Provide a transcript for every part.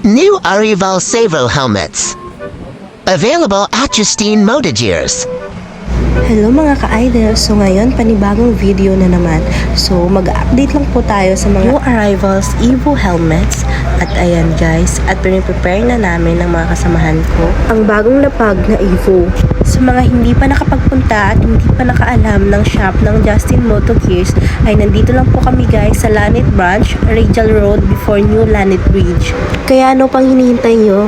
New Arrival Savo helmets. Available at Justine Motogears. Hello mga ka-idol! So ngayon, panibagong video na naman. So mag-update lang po tayo sa mga new arrivals Evo helmets. At ayan guys, at prepare na namin ng mga kasamahan ko ang bagong lapag na Evo. Sa mga hindi pa nakapagpunta at hindi pa nakaalam ng shop ng Justine Motogears, ay nandito lang po kami guys sa Lanit Branch, Radial Road before New Lanit Bridge. Kaya ano pang hinihintay nyo?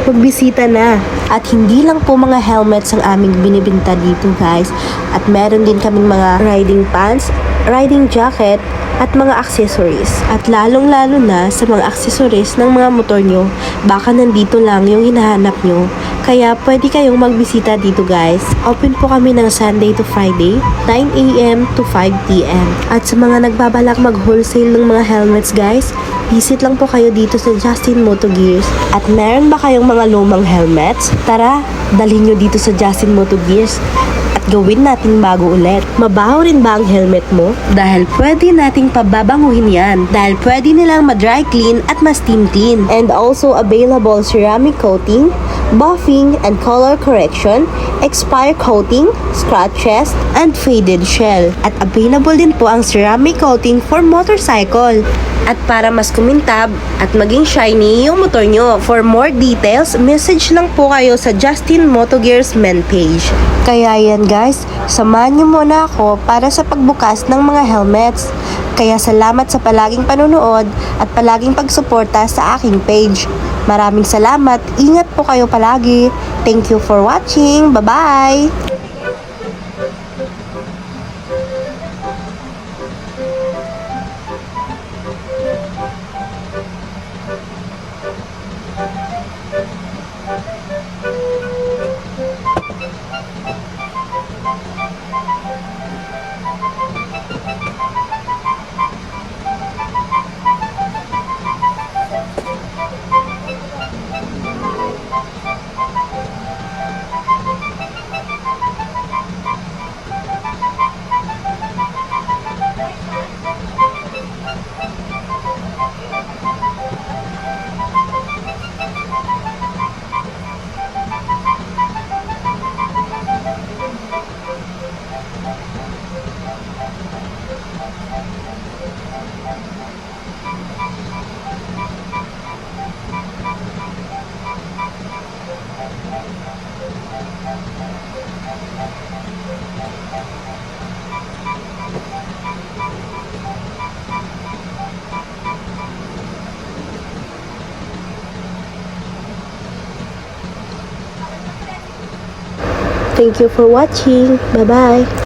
Magbisita na. At hindi lang po mga helmets ang aming binibinta dito guys. At meron din kaming mga riding pants, riding jacket, at mga accessories. At lalong lalo na sa mga accessories ng mga motor nyo, baka nandito lang yung hinahanap nyo. Kaya pwede kayong magbisita dito guys. Open po kami ng Sunday to Friday, 9 AM to 5 PM. At sa mga nagbabalak mag-wholesale ng mga helmets guys, visit lang po kayo dito sa Justine Motogears. At meron ba kayong mga lumang helmets? Tara, dalhin nyo dito sa Justine Motogears at gawin nating bago ulit. Mabaho rin ba ang helmet mo? Dahil pwede nating pababanguhin yan. Dahil pwede nilang ma-dry clean at ma-steam clean. And also available ceramic coating, buffing and color correction, expire coating, scratches, and faded shell. At available din po ang ceramic coating for motorcycle. At para mas kumintab at maging shiny yung motor nyo. For more details, message lang po kayo sa Justine Motogears men page. Kaya yan guys, samahan nyo muna ako para sa pagbukas ng mga helmets. Kaya salamat sa palaging panonood at palaging pagsuporta sa aking page. Maraming salamat, ingat po kayo palagi. Thank you for watching, bye-bye! Thank you for watching. Bye-bye.